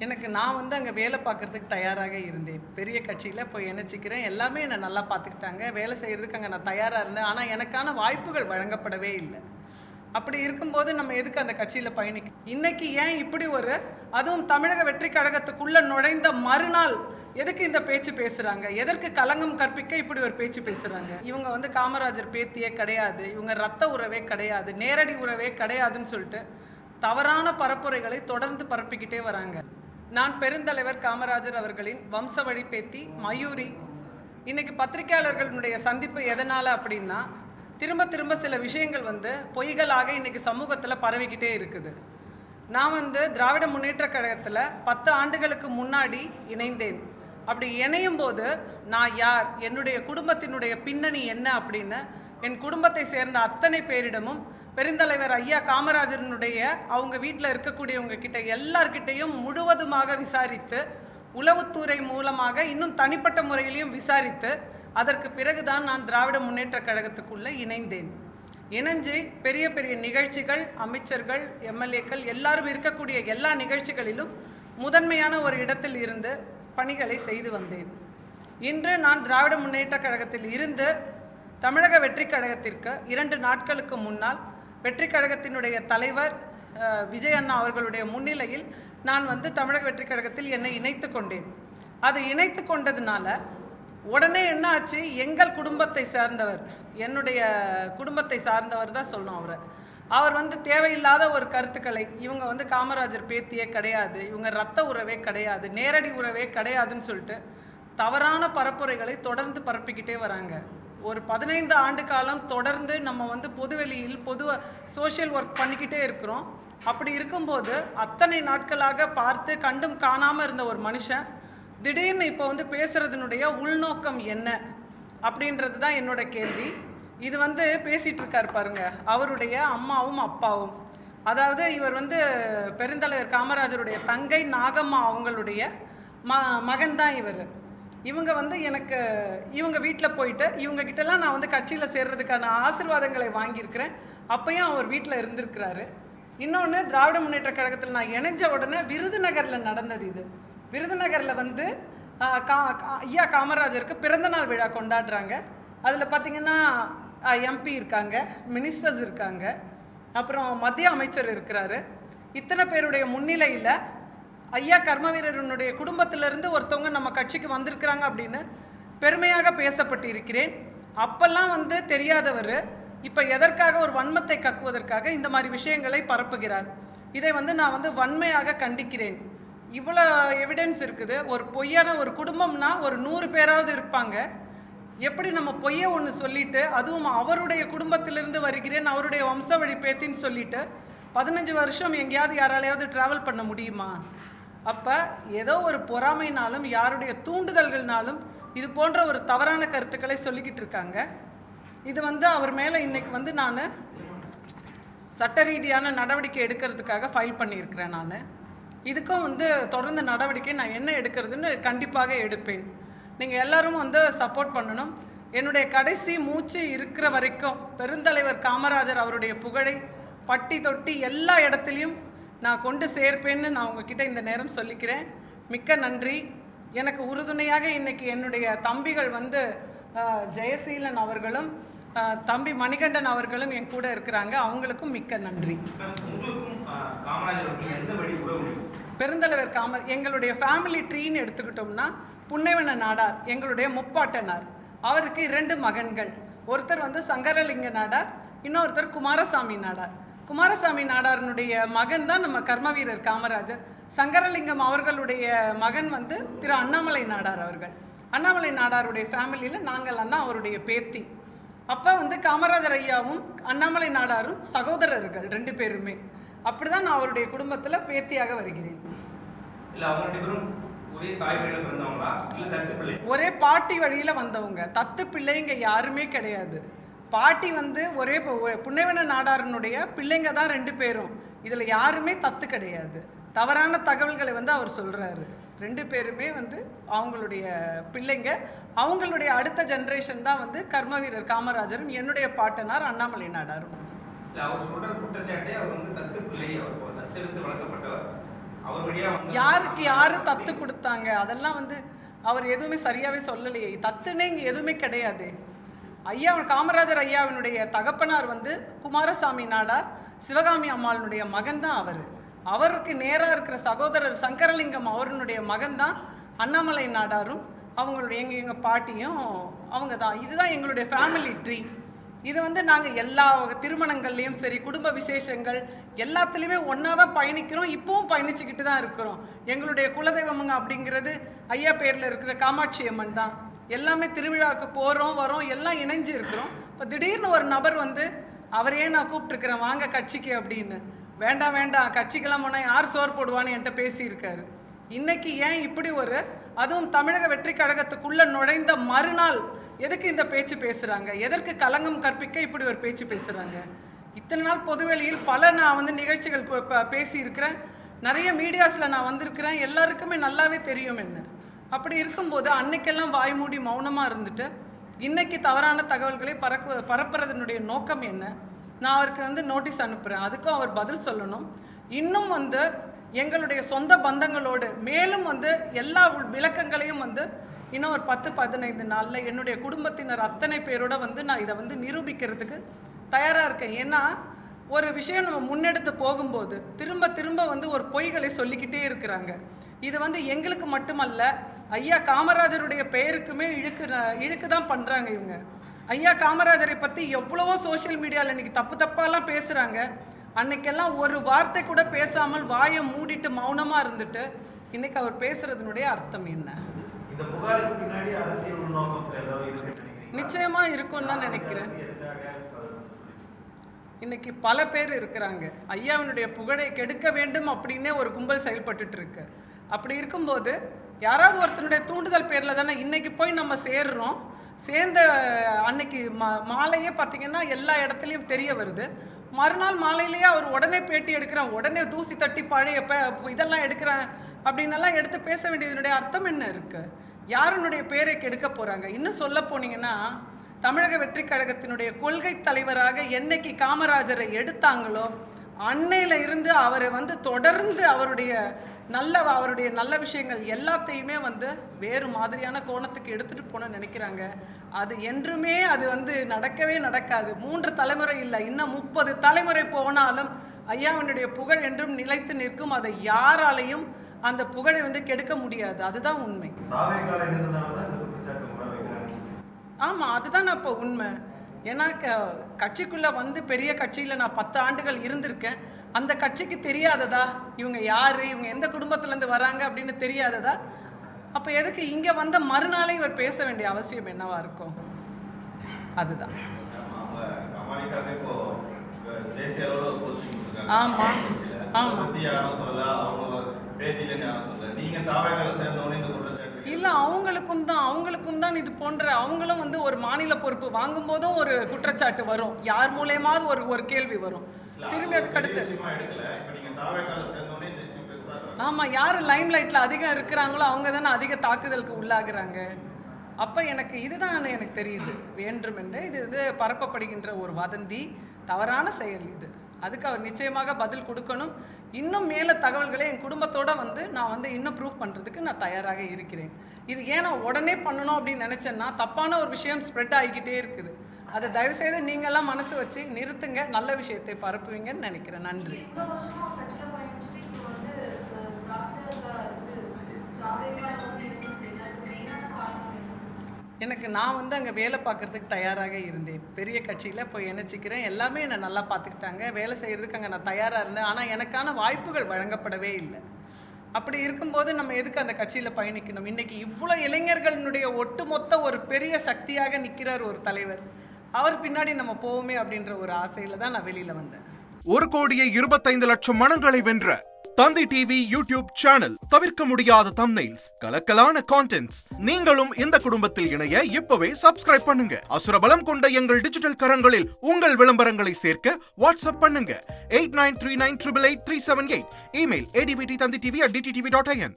எனக்கு நான் வந்து அங்கே வேலை பார்க்குறதுக்கு தயாராக இருந்தேன். பெரிய கட்சியில் போய் இணைச்சிக்கிறேன். எல்லாமே என்னை நல்லா பார்த்துக்கிட்டாங்க. வேலை செய்கிறதுக்கு அங்கே நான் தயாராக இருந்தேன். ஆனால் எனக்கான வாய்ப்புகள் வழங்கப்படவே இல்லை. அப்படி இருக்கும்போது நம்ம எதுக்கு அந்த கட்சியில் பயணிக்க? இன்னைக்கு ஏன் இப்படி அதுவும் தமிழக வெற்றி கழகத்துக்குள்ளே நுழைந்த மறுநாள் எதுக்கு இந்த பேச்சு பேசுகிறாங்க? எதற்கு களங்கம் கற்பிக்க இப்படி ஒரு பேச்சு பேசுகிறாங்க? இவங்க வந்து காமராஜர் பேத்தியே கிடையாது, இவங்க ரத்த உறவே கிடையாது, நேரடி உறவே கிடையாதுன்னு சொல்லிட்டு தவறான பரப்புரைகளை தொடர்ந்து பரப்பிக்கிட்டே வராங்க. நான் பெருந்தலைவர் காமராஜர் அவர்களின் வம்ச வழி பேத்தி மயூரி. இன்னைக்கு பத்திரிகையாளர்களுடைய சந்திப்பு எதனால அப்படின்னா, திரும்ப திரும்ப சில விஷயங்கள் பொய்களாக இன்னைக்கு சமூகத்தில் பரவிக்கிட்டே இருக்குது. நான் திராவிட முன்னேற்ற கழகத்தில் 10 ஆண்டுகளுக்கு முன்னாடி இணைந்தேன். அப்படி இணையும் போது நான் யார், என்னுடைய குடும்பத்தினுடைய பின்னணி என்ன அப்படின்னு என் குடும்பத்தை சேர்ந்த அத்தனை பேரிடமும் பெருந்தலைவர் ஐயா காமராஜரனுடைய அவங்க வீட்டில் இருக்கக்கூடியவங்க கிட்ட எல்லார்கிட்டையும் முழுவதுமாக விசாரித்து, உளவுத்துறை மூலமாக இன்னும் தனிப்பட்ட முறையிலையும் விசாரித்து, அதற்கு பிறகுதான் நான் திராவிட முன்னேற்ற கழகத்துக்குள்ளே இணைந்தேன். இணைஞ்சு பெரிய பெரிய நிகழ்ச்சிகள், அமைச்சர்கள், எம்எல்ஏக்கள் எல்லாரும் இருக்கக்கூடிய எல்லா நிகழ்ச்சிகளிலும் முதன்மையான ஒரு இடத்தில் இருந்து பணிகளை செய்து வந்தேன். இன்று நான் திராவிட முன்னேற்ற கழகத்தில் இருந்து தமிழக வெற்றி கழகத்திற்கு 2 நாட்களுக்கு முன்னால் வெற்றி கழகத்தினுடைய தலைவர் விஜய் அண்ணா அவர்களுடைய முன்னிலையில் நான் தமிழக வெற்றி கழகத்தில் என்னை இணைத்து கொண்டேன். அது இணைத்து கொண்டதுனால உடனே என்ன ஆச்சு, எங்கள் குடும்பத்தை சார்ந்தவர், என்னுடைய குடும்பத்தை சார்ந்தவர் தான் சொல்லணும், அவர் தேவையில்லாத ஒரு கருத்துக்களை, இவங்க காமராஜர் பேத்தியே கிடையாது, இவங்க ரத்த உறவே கிடையாது, நேரடி உறவே கிடையாதுன்னு சொல்லிட்டு தவறான பரப்புரைகளை தொடர்ந்து பரப்பிக்கிட்டே வராங்க. ஒரு 15 ஆண்டு காலம் தொடர்ந்து நம்ம பொதுவெளியில் சோஷியல் ஒர்க் பண்ணிக்கிட்டே இருக்கிறோம். அப்படி இருக்கும்போது அத்தனை நாட்களாக பார்த்து கண்டும் காணாமல் இருந்த ஒரு மனுஷன் திடீர்னு இப்போ பேசுறதுனுடைய உள்நோக்கம் என்ன அப்படின்றது தான் என்னோட கேள்வி. இது பேசிட்டு இருக்காரு பாருங்க, அவருடைய அம்மாவும் அப்பாவும். அதாவது இவர் பெருந்தலைவர் காமராஜருடைய தங்கை நாகம்மா அவங்களுடைய மகன் தான் இவர். இவங்க எனக்கு இவங்க வீட்டில் போயிட்டு இவங்க கிட்டலாம் நான் கட்சியில் சேர்றதுக்கான ஆசீர்வாதங்களை வாங்கியிருக்கிறேன். அப்பயும் அவர் வீட்டில் இருந்திருக்கிறாரு. இன்னொன்று, திராவிட முன்னேற்ற கழகத்தில் நான் இணைஞ்ச உடனே விருதுநகரில் நடந்தது. இது விருதுநகரில் ஐயா காமராஜருக்கு பிறந்தநாள் விழா கொண்டாடுறாங்க. அதில் பார்த்திங்கன்னா எம்பி இருக்காங்க, மினிஸ்டர்ஸ் இருக்காங்க, அப்புறம் மத்திய அமைச்சர் இருக்கிறாரு. இத்தனை பேருடைய முன்னிலையில் ஐயா கர்மவீரனுடைய குடும்பத்திலிருந்து ஒருத்தவங்க நம்ம கட்சிக்கு வந்திருக்கிறாங்க அப்படின்னு பெருமையாக பேசப்பட்டு இருக்கிறேன். அப்பெல்லாம் தெரியாதவர் இப்போ எதற்காக ஒரு வன்மத்தை கக்குவதற்காக இந்த மாதிரி விஷயங்களை பரப்புகிறார். இதை நான் வன்மையாக கண்டிக்கிறேன். இவ்வளோ எவிடன்ஸ் இருக்குது. ஒரு பொய்யான ஒரு குடும்பம்னா ஒரு 100 பேராவது இருப்பாங்க. எப்படி நம்ம பொய்யை ஒன்று சொல்லிட்டு, அதுவும் அவருடைய குடும்பத்திலிருந்து வருகிறேன், அவருடைய வம்ச வழி பேத்தின்னு சொல்லிட்டு 15 வருஷம் எங்கேயாவது யாராலையாவது ட்ராவல் பண்ண முடியுமா? அப்போ ஏதோ ஒரு பொறாமைனாலும் யாருடைய தூண்டுதல்கள்னாலும் இது போன்ற ஒரு தவறான கருத்துக்களை சொல்லிக்கிட்டு இருக்காங்க. இது அவர் மேலே இன்னைக்கு நான் சட்ட ரீதியான நடவடிக்கை எடுக்கிறதுக்காக ஃபைல் பண்ணியிருக்கிறேன். நான் இதுக்கும் தொடர்ந்து நடவடிக்கை நான் என்ன எடுக்கிறதுன்னு கண்டிப்பாக எடுப்பேன். நீங்கள் எல்லாரும் சப்போர்ட் பண்ணணும். என்னுடைய கடைசி மூச்சு இருக்கிற வரைக்கும் பெருந்தலைவர் காமராஜர் அவருடைய புகழை பட்டி தொட்டி எல்லா இடத்துலையும் நான் கொண்டு சேர்ப்பேன்னு நான் உங்ககிட்ட இந்த நேரம் சொல்லிக்கிறேன். மிக்க நன்றி. எனக்கு உறுதுணையாக இன்னைக்கு என்னுடைய தம்பிகள் ஜெயசீலன் அவர்களும் தம்பி மணிகண்டன் அவர்களும் என் கூட இருக்கிறாங்க. அவங்களுக்கும் மிக்க நன்றி. பெருந்தலைவர் எங்களுடைய ஃபேமிலி ட்ரீன்னு எடுத்துக்கிட்டோம்னா, புன்னைவன நாடார் எங்களுடைய முப்பாட்டனார். அவருக்கு 2 மகன்கள். ஒருத்தர் சங்கரலிங்க நாடார், இன்னொருத்தர் குமாரசாமி நாடார். குமாரசாமி நாடாரனுடைய மகன் தான் நம்ம கர்மவீரர் காமராஜர். சங்கரலிங்கம் அவர்களுடைய மகன் திரு அண்ணாமலை நாடார் அவர்கள். அண்ணாமலை நாடாருடைய ஃபேமிலியில் நாங்கள்லாம் தான் அவருடைய பேத்தி. அப்போ காமராஜர் ஐயாவும் அண்ணாமலை நாடாரும் சகோதரர்கள் 2 பேருமே. அப்படிதான் நான் அவருடைய குடும்பத்தில் பேத்தியாக வருகிறேன். ஒரே பாட்டி வழியில் வந்தவங்க, தத்து பிள்ளைங்க யாருமே கிடையாது. பாட்டி ஒரே புன்னைவன நாடாரனுடைய பிள்ளைங்க தான் 2 பேரும். இதில் யாருமே தத்து கிடையாது. தவறான தகவல்களை அவர் சொல்கிறாரு. 2 பேருமே அவங்களுடைய பிள்ளைங்க. அவங்களுடைய அடுத்த ஜென்ரேஷன் தான் கர்மவீரர் காமராஜரும் என்னுடைய பாட்டனார் அண்ணாமலை நாடாரும். அவர் சொல்ற குற்றச்சாட்டே அவர் தத்து பிள்ளை, அவர் தத்தெடுத்து வளர்க்கப்பட்டவர். யாருக்கு யாரு தத்து கொடுத்தாங்க அதெல்லாம் வந்து அவர் எதுவுமே சரியாவே சொல்லலையே. தத்துன்னே இங்க எதுவுமே கிடையாது. ஐயா காமராஜர் ஐயாவினுடைய தகப்பனார் வந்து குமாரசாமி நாடார், சிவகாமி அம்மாளுடைய மகன் தான் அவருக்கு நேரா இருக்கிற சகோதரர் சங்கரலிங்கம் அவருடைய மகன் தான் அண்ணாமலை நாடாரும், அவங்களுடைய எங்க பாட்டியும் அவங்க தான். இதுதான் எங்களுடைய ஃபேமிலி ட்ரீ. இது வந்து நாங்கள் எல்லா திருமணங்கள்லையும் சரி, குடும்ப விசேஷங்கள் எல்லாத்துலேயுமே ஒன்றா தான் பயணிக்கிறோம். இப்பவும் பயணிச்சுக்கிட்டு தான் இருக்கிறோம். எங்களுடைய குலதெய்வமுங்க அப்படிங்கிறது ஐயா பேரில் இருக்கிற காமாட்சி அம்மன் தான். எல்லாமே திருவிழாவுக்கு போகிறோம் வரோம் எல்லாம் இணைஞ்சு இருக்கிறோம். இப்போ திடீர்னு ஒரு நபர் வந்து அவரையே நான் கூப்பிட்டுருக்கிறேன் வாங்க கட்சிக்கு அப்படின்னு. வேண்டாம் வேண்டாம், கட்சிக்கெல்லாம் போனால் யார் சோறு போடுவான்னு என்கிட்ட பேசியிருக்காரு. இன்னைக்கு ஏன் இப்படி அதுவும் தமிழக வெற்றி கழகத்துக்குள்ள நுழைந்த மறுநாள் எதுக்கு இந்த பேச்சு பேசுறாங்க? எதற்கு களங்கம் கற்பிக்க இப்படி ஒரு பேச்சு பேசுறாங்க? இத்தனை நாள் பொதுவெளியில் நான் வந்து நிகழ்ச்சிகள் பேசி இருக்கிறேன், நிறைய மீடியாஸ்ல நான் வந்திருக்கிறேன், எல்லாருக்குமே நல்லாவே தெரியும் என்ன. அப்படி இருக்கும்போது அன்னைக்கெல்லாம் வாய் மூடி மௌனமா இருந்துட்டு இன்னைக்கு தவறான தகவல்களை பரப்புறதனுடைய நோக்கம் என்ன? நான் அவருக்கு வந்து நோட்டீஸ் அனுப்புறேன், அதுக்கும் அவர் பதில் சொல்லணும். இன்னும் வந்து எங்களுடைய சொந்த பந்தங்களோடு மேலும் வந்து எல்லா விளக்கங்களையும் வந்து இன்னும் ஒரு 10-15 நாளில் என்னுடைய குடும்பத்தினர் அத்தனை பேரோட வந்து நான் இதை வந்து நிரூபிக்கிறதுக்கு தயாராக இருக்கேன். ஏன்னா ஒரு விஷயம் நம்ம முன்னெடுத்து போகும்போது திரும்ப திரும்ப வந்து ஒரு பொய்களை சொல்லிக்கிட்டே இருக்கிறாங்க. இது வந்து எங்களுக்கு மட்டுமல்ல, ஐயா காமராஜருடைய பெயருக்குமே இழுக்கு தான் பண்ணுறாங்க இவங்க. ஐயா காமராஜரை பற்றி எவ்வளவோ சோஷியல் மீடியாவில் இன்னைக்கு தப்பாலாம் பேசுகிறாங்க. அன்னைக்கெல்லாம் ஒரு வார்த்தை கூட பேசாமல் வாயை மூடிட்டு மௌனமா இருந்துட்டு இன்னைக்கு அவர் பேசுறதுனுடைய அர்த்தம் என்ன? நிச்சயமா இருக்கும்னு தான் நினைக்கிறேன். இன்னைக்கு பல பேர் இருக்கிறாங்க, ஐயாவினுடைய புகழை கெடுக்க வேண்டும் அப்படின்னே ஒரு கும்பல் செயல்பட்டு இருக்கு. அப்படி இருக்கும்போது யாராவது ஒருத்தனுடைய தூண்டுதல் பேர்ல தானே இன்னைக்கு போய் நம்ம சேர்றோம். சேர்ந்த அன்னைக்கு மாலையே பார்த்தீங்கன்னா எல்லா இடத்துலையும் தெரிய வருது. மறுநாள் மாலையிலேயே அவர் உடனே பேட்டி எடுக்கிறேன், உடனே தூசி தட்டி பழைய இதெல்லாம் எடுக்கிறேன் அப்படின்னெல்லாம் எடுத்து பேச வேண்டியதனுடைய அர்த்தம் என்ன இருக்கு? யாருனுடைய பேரை கெடுக்க போறாங்க? இன்னும் சொல்ல போனீங்கன்னா தமிழக வெற்றி கழகத்தினுடைய கொள்கை தலைவராக என்னைக்கு காமராஜரை எடுத்தாங்களோ அன்னையில இருந்து அவரை வந்து தொடர்ந்து அவருடைய நல்ல விஷயங்கள் எல்லாத்தையுமே வந்து வேறு மாதிரியான கோணத்துக்கு எடுத்துட்டு போன நினைக்கிறாங்க. அது என்றுமே அது வந்து நடக்கவே நடக்காது. 3 தலைமுறை இல்லை, இன்னும் 30 தலைமுறை போனாலும் ஐயாவினுடைய புகழ் என்றும் நிலைத்து நிற்கும். அதை யாராலையும் அந்த புகழை வந்து கெடுக்க முடியாது. அதுதான் உண்மை. ஆமா, அதுதான் நான் இப்போ உண்மை. ஏன்னா கட்சிக்குள்ள வந்து பெரிய கட்சியில நான் 10 ஆண்டுகள் இருந்திருக்கேன். அந்த கட்சிக்கு தெரியாததா இவங்க யாரு, இவங்க எந்த குடும்பத்துல இருந்து வராங்க அப்படின்னு தெரியாததா? அப்ப எதுக்கு இங்க வந்த மறுநாளே இவர் பேச வேண்டிய அவசியம் என்னவா இருக்கும்? அதுதான். ஆமா ஆமா இல்ல, அவங்களுக்கும் தான் இது போன்ற அவங்களும் வந்து ஒரு மாநில பொறுப்பு வாங்கும் போதும் ஒரு குற்றச்சாட்டு வரும், யார் மூலமாவது ஒரு கேள்வி வரும். திரும்பி அதுக்கு அடுத்து ஆமா, யாரு லைம் லைட்ல அதிகம் இருக்கிறாங்களோ அவங்க தானே அதிக தாக்குதலுக்கு உள்ளாகுறாங்க. அப்ப எனக்கு இதுதான் எனக்கு தெரியுது வேண்டுமென்றே இது வந்து பரப்பப்படுகின்ற ஒரு வதந்தி, தவறான செயல் இது. அதுக்கு அவர் நிச்சயமாக பதில் கொடுக்கணும். இன்னும் மேல தகவல்களை என் குடும்பத்தோட வந்து நான் வந்து இன்னும் ப்ரூவ் பண்றதுக்கு நான் தயாராக இருக்கிறேன். இது ஏன் நான் உடனே பண்ணணும் அப்படின்னு நினைச்சேன்னா தப்பான ஒரு விஷயம் ஸ்ப்ரெட் ஆகிக்கிட்டே இருக்குது. அதை தயவுசெய்து நீங்கள்லாம் மனசு வச்சு நிறுத்துங்க, நல்ல விஷயத்தை பரப்புவீங்கன்னு நினைக்கிறேன். நன்றி. நான் வந்து அங்கே வேலை பார்க்குறதுக்கு தயாராக இருந்தேன். பெரிய கட்சியில் போய் இணைச்சிக்கிறேன், எல்லாமே என்னை நல்லா பார்த்துக்கிட்டாங்க, வேலை செய்கிறதுக்கு அங்கே நான் தயாராக இருந்தேன். ஆனால் எனக்கான வாய்ப்புகள் வழங்கப்படவே இல்லை. அப்படி இருக்கும்போது நம்ம எதுக்கு அந்த கட்சியில் பயணிக்கணும்? இன்னைக்கு இவ்வளோ இளைஞர்களுடைய ஒட்டுமொத்த ஒரு பெரிய சக்தியாக நிற்கிறார் ஒரு தலைவர், அவர் பின்னாடி நம்ம போவோமே அப்படின்ற ஒரு ஆசையில தான் நான் வெளியில வந்தேன். 1,25,00,000 மனங்களை வென்ற தந்தி டிவி யூடியூப் சேனல், தவிர்க்க முடியாத தம்ப்நெயில்ஸ், கலக்கலான கான்டென்ட்ஸ். நீங்களும் இந்த குடும்பத்தில் இணைய இப்பவே சப்ஸ்கிரைப் பண்ணுங்க. அசுரபலம் கொண்ட எங்கள் டிஜிட்டல் கரங்களில் உங்கள் விளம்பரங்களை சேர்க்க வாட்ஸ்அப் பண்ணுங்க. 8939888378. Email advttanditv@dttv.in.